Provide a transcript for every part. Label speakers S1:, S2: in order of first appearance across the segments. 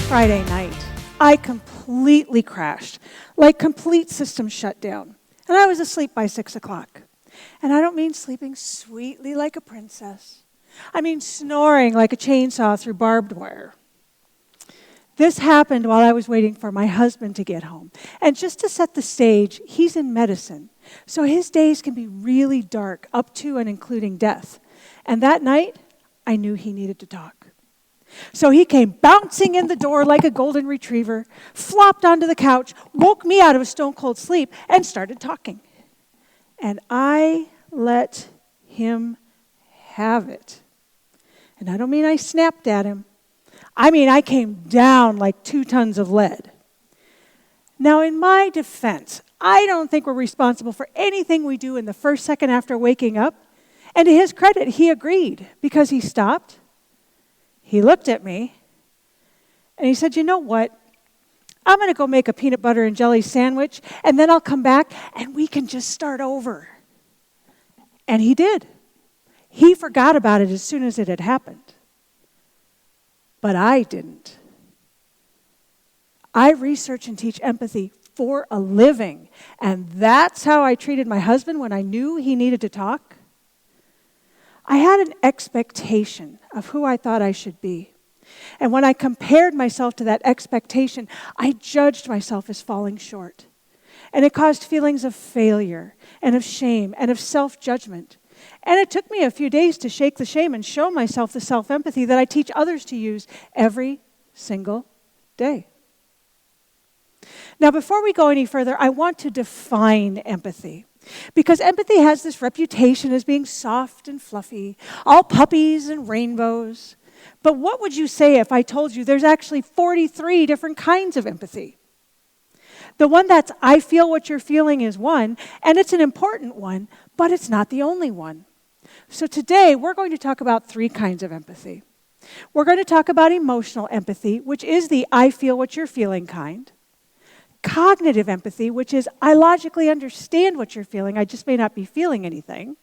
S1: Friday night, I completely crashed, like complete system shut down. And I was asleep by 6 o'clock. And I don't mean sleeping sweetly like a princess. I mean snoring like a chainsaw through barbed wire. This happened while I was waiting for my husband to get home. And just to set the stage, he's in medicine. So his days can be really dark, up to and including death. And that night, I knew he needed to talk. So he came bouncing in the door like a golden retriever, flopped onto the couch, woke me out of a stone-cold sleep, and started talking. And I let him have it. And I don't mean I snapped at him. I mean I came down like 2 tons of lead. Now, in my defense, I don't think we're responsible for anything we do in the first second after waking up. And to his credit, he agreed because he stopped. He looked at me, and he said, "You know what? I'm going to go make a peanut butter and jelly sandwich, and then I'll come back, and we can just start over." And he did. He forgot about it as soon as it had happened. But I didn't. I research and teach empathy for a living, and that's how I treated my husband when I knew he needed to talk. I had an expectation of who I thought I should be. And when I compared myself to that expectation, I judged myself as falling short. And it caused feelings of failure and of shame and of self-judgment. And it took me a few days to shake the shame and show myself the self-empathy that I teach others to use every single day. Now, before we go any further, I want to define empathy. Because empathy has this reputation as being soft and fluffy, all puppies and rainbows. But what would you say if I told you there's actually 43 different kinds of empathy? The one that's I feel what you're feeling is one, and it's an important one, but it's not the only one. So today, we're going to talk about 3 kinds of empathy. We're going to talk about emotional empathy, which is the I feel what you're feeling kind. Cognitive empathy, which is I logically understand what you're feeling, I just may not be feeling anything.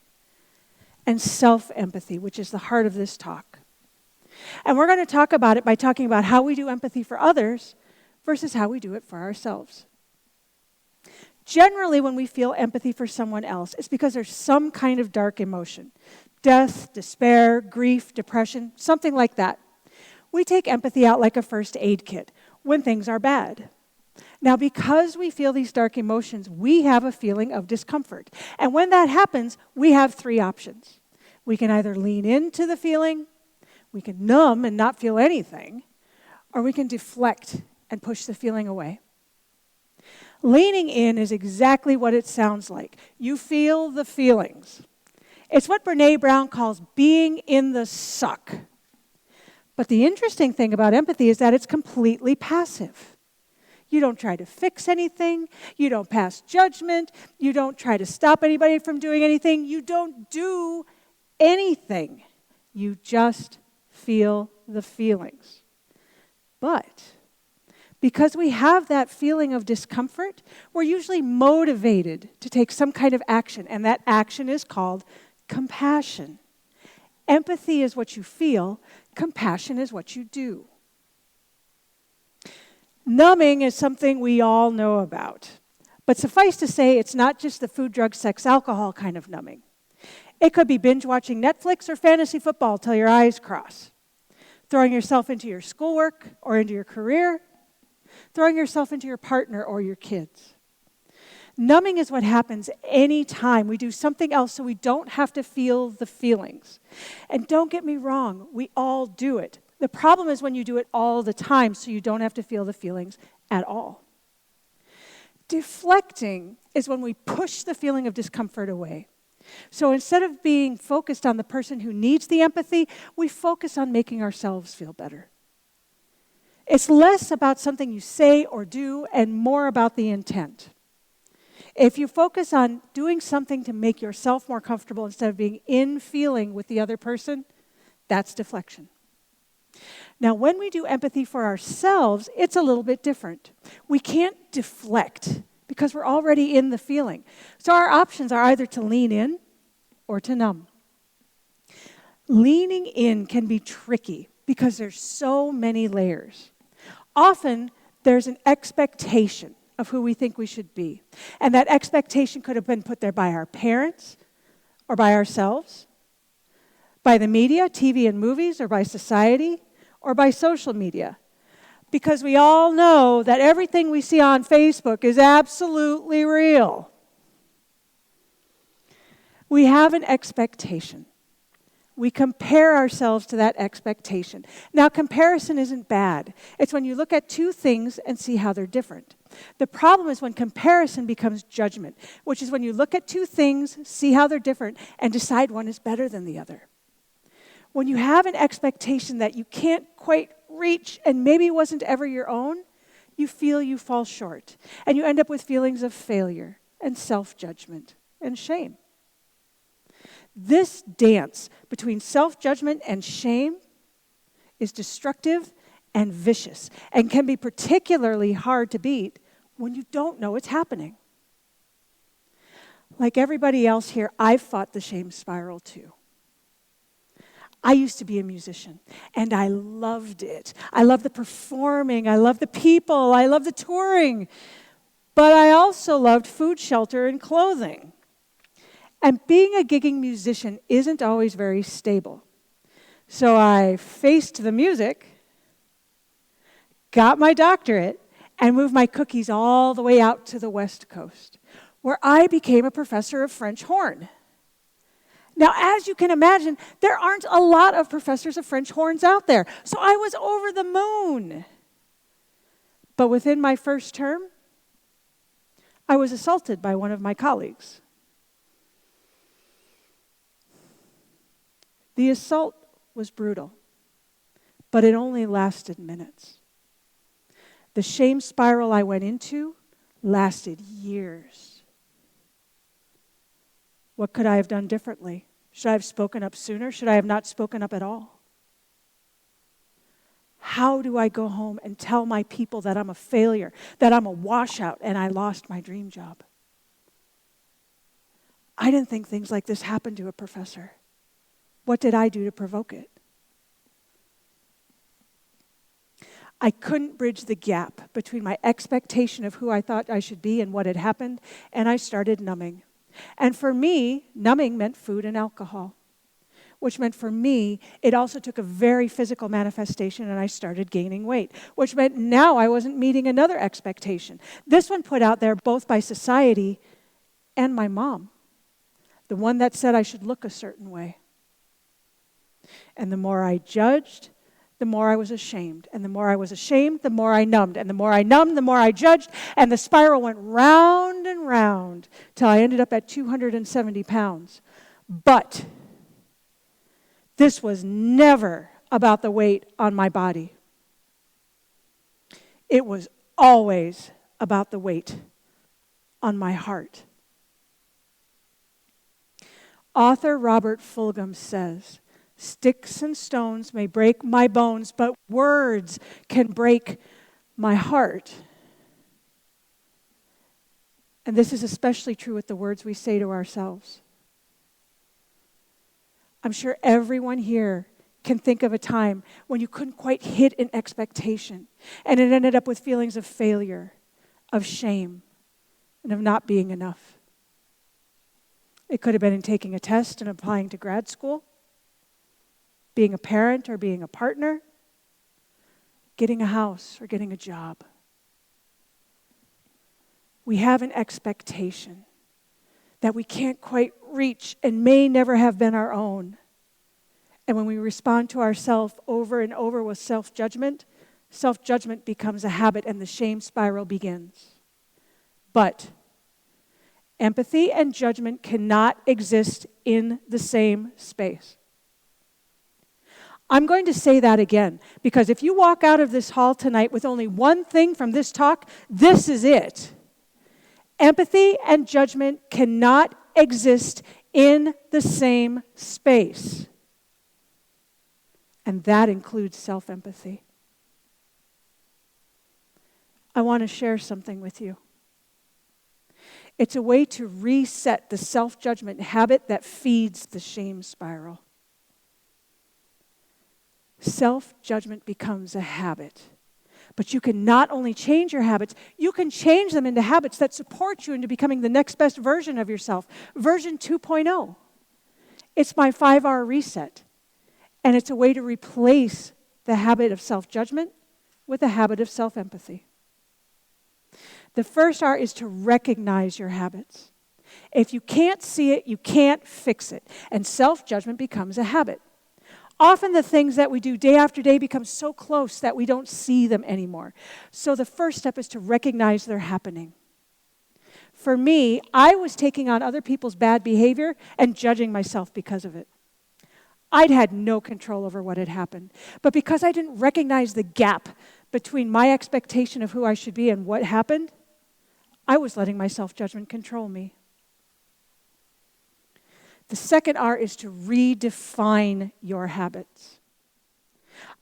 S1: And self-empathy, which is the heart of this talk. And we're going to talk about it by talking about how we do empathy for others versus how we do it for ourselves. Generally, when we feel empathy for someone else, it's because there's some kind of dark emotion. Death, despair, grief, depression, something like that. We take empathy out like a first aid kit when things are bad. Now, because we feel these dark emotions, we have a feeling of discomfort. And when that happens, we have 3 options. We can either lean into the feeling, we can numb and not feel anything, or we can deflect and push the feeling away. Leaning in is exactly what it sounds like. You feel the feelings. It's what Brené Brown calls being in the suck. But the interesting thing about empathy is that it's completely passive. You don't try to fix anything. You don't pass judgment. You don't try to stop anybody from doing anything. You don't do anything. You just feel the feelings. But because we have that feeling of discomfort, we're usually motivated to take some kind of action, and that action is called compassion. Empathy is what you feel. Compassion is what you do. Numbing is something we all know about. But suffice to say, it's not just the food, drug, sex, alcohol kind of numbing. It could be binge watching Netflix or fantasy football till your eyes cross. Throwing yourself into your schoolwork or into your career. Throwing yourself into your partner or your kids. Numbing is what happens anytime we do something else so we don't have to feel the feelings. And don't get me wrong, we all do it. The problem is when you do it all the time so you don't have to feel the feelings at all. Deflecting is when we push the feeling of discomfort away. So instead of being focused on the person who needs the empathy, we focus on making ourselves feel better. It's less about something you say or do and more about the intent. If you focus on doing something to make yourself more comfortable instead of being in feeling with the other person, that's deflection. Now, when we do empathy for ourselves, it's a little bit different. We can't deflect because we're already in the feeling. So our options are either to lean in or to numb. Leaning in can be tricky because there's so many layers. Often, there's an expectation of who we think we should be. And that expectation could have been put there by our parents, or by ourselves, by the media, TV and movies, or by society, or by social media. Because we all know that everything we see on Facebook is absolutely real. We have an expectation. We compare ourselves to that expectation. Now, comparison isn't bad. It's when you look at two things and see how they're different. The problem is when comparison becomes judgment, which is when you look at two things, see how they're different, and decide one is better than the other. When you have an expectation that you can't quite reach and maybe wasn't ever your own, you feel you fall short. And you end up with feelings of failure and self-judgment and shame. This dance between self-judgment and shame is destructive and vicious and can be particularly hard to beat when you don't know it's happening. Like everybody else here, I've fought the shame spiral too. I used to be a musician, and I loved it. I loved the performing, I loved the people, I loved the touring. But I also loved food, shelter, and clothing. And being a gigging musician isn't always very stable. So I faced the music, got my doctorate, and moved my cookies all the way out to the West Coast, where I became a professor of French horn. Now, as you can imagine, there aren't a lot of professors of French horns out there, so I was over the moon. But within my first term, I was assaulted by one of my colleagues. The assault was brutal, but it only lasted minutes. The shame spiral I went into lasted years. What could I have done differently? Should I have spoken up sooner? Should I have not spoken up at all? How do I go home and tell my people that I'm a failure, that I'm a washout, and I lost my dream job? I didn't think things like this happened to a professor. What did I do to provoke it? I couldn't bridge the gap between my expectation of who I thought I should be and what had happened, and I started numbing. And for me, numbing meant food and alcohol, which meant for me, it also took a very physical manifestation, and I started gaining weight, which meant now I wasn't meeting another expectation. This one put out there both by society and my mom, the one that said I should look a certain way. And the more I judged, the more I was ashamed. And the more I was ashamed, the more I numbed. And the more I numbed, the more I judged. And the spiral went round and round till I ended up at 270 pounds. But this was never about the weight on my body. It was always about the weight on my heart. Author Robert Fulghum says, "Sticks and stones may break my bones, but words can break my heart." And this is especially true with the words we say to ourselves. I'm sure everyone here can think of a time when you couldn't quite hit an expectation, and it ended up with feelings of failure, of shame, and of not being enough. It could have been in taking a test and applying to grad school, being a parent or being a partner, getting a house or getting a job. We have an expectation that we can't quite reach and may never have been our own. And when we respond to ourselves over and over with self-judgment becomes a habit and the shame spiral begins. But empathy and judgment cannot exist in the same space. I'm going to say that again, because if you walk out of this hall tonight with only one thing from this talk, this is it. Empathy and judgment cannot exist in the same space. And that includes self-empathy. I want to share something with you. It's a way to reset the self-judgment habit that feeds the shame spiral. Self-judgment becomes a habit. But you can not only change your habits, you can change them into habits that support you into becoming the next best version of yourself. Version 2.0. It's my 5R reset. And it's a way to replace the habit of self-judgment with a habit of self-empathy. The first R is to recognize your habits. If you can't see it, you can't fix it. And self-judgment becomes a habit. Often the things that we do day after day become so close that we don't see them anymore. So the first step is to recognize they're happening. For me, I was taking on other people's bad behavior and judging myself because of it. I'd had no control over what had happened. But because I didn't recognize the gap between my expectation of who I should be and what happened, I was letting my self-judgment control me. The second R is to redefine your habits.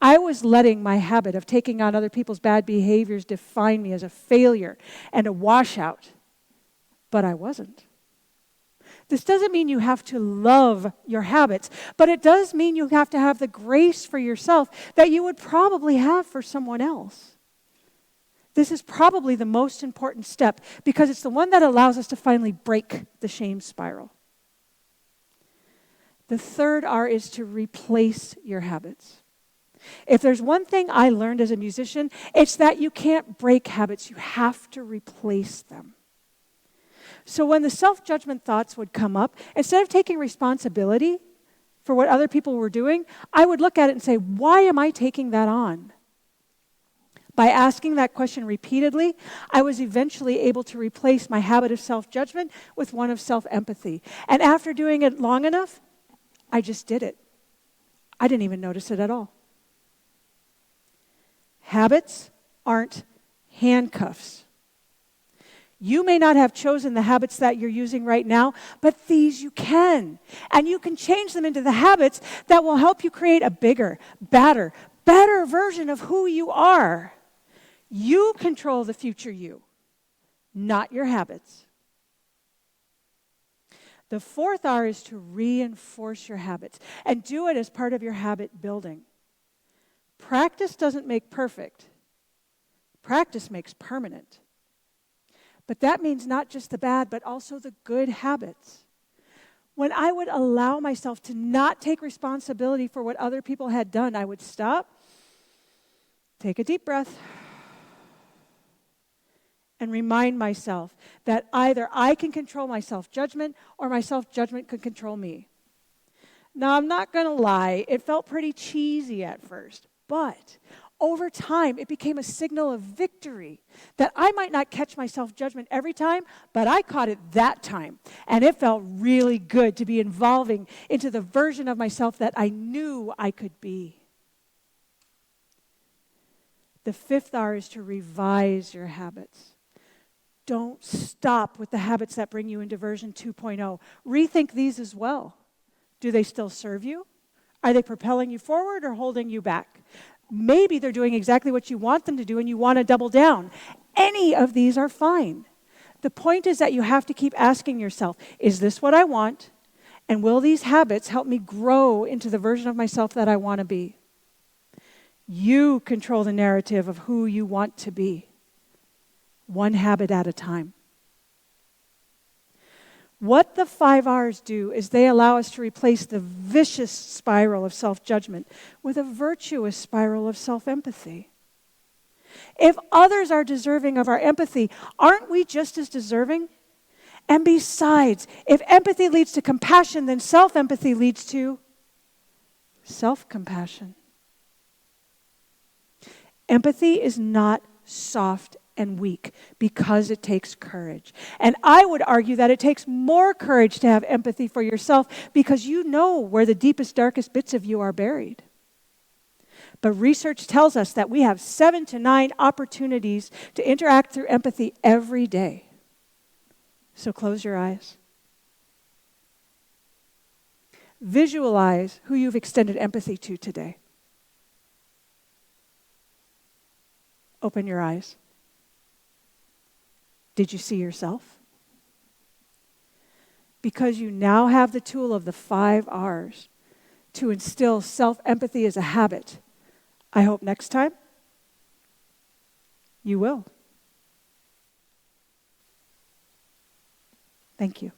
S1: I was letting my habit of taking on other people's bad behaviors define me as a failure and a washout, but I wasn't. This doesn't mean you have to love your habits, but it does mean you have to have the grace for yourself that you would probably have for someone else. This is probably the most important step because it's the one that allows us to finally break the shame spiral. The third R is to replace your habits. If there's one thing I learned as a musician, it's that you can't break habits, you have to replace them. So when the self-judgment thoughts would come up, instead of taking responsibility for what other people were doing, I would look at it and say, why am I taking that on? By asking that question repeatedly, I was eventually able to replace my habit of self-judgment with one of self-empathy. And after doing it long enough, I just did it. I didn't even notice it at all. Habits aren't handcuffs. You may not have chosen the habits that you're using right now, but these you can. And you can change them into the habits that will help you create a bigger, better version of who you are. You control the future you, not your habits. The fourth R is to reinforce your habits and do it as part of your habit building. Practice doesn't make perfect. Practice makes permanent. But that means not just the bad, but also the good habits. When I would allow myself to not take responsibility for what other people had done, I would stop, take a deep breath, and remind myself that either I can control my self-judgment or my self-judgment can control me. Now, I'm not going to lie, it felt pretty cheesy at first, but over time, it became a signal of victory that I might not catch my self-judgment every time, but I caught it that time. And it felt really good to be evolving into the version of myself that I knew I could be. The fifth R is to revise your habits. Don't stop with the habits that bring you into version 2.0. Rethink these as well. Do they still serve you? Are they propelling you forward or holding you back? Maybe they're doing exactly what you want them to do and you want to double down. Any of these are fine. The point is that you have to keep asking yourself, is this what I want? And will these habits help me grow into the version of myself that I want to be? You control the narrative of who you want to be. One habit at a time. What the 5 R's do is they allow us to replace the vicious spiral of self-judgment with a virtuous spiral of self-empathy. If others are deserving of our empathy, aren't we just as deserving? And besides, if empathy leads to compassion, then self-empathy leads to self-compassion. Empathy is not soft and weak because it takes courage. And I would argue that it takes more courage to have empathy for yourself because you know where the deepest, darkest bits of you are buried. But research tells us that we have 7 to 9 opportunities to interact through empathy every day. So close your eyes. Visualize who you've extended empathy to today. Open your eyes. Did you see yourself? Because you now have the tool of the 5 R's to instill self-empathy as a habit. I hope next time you will. Thank you.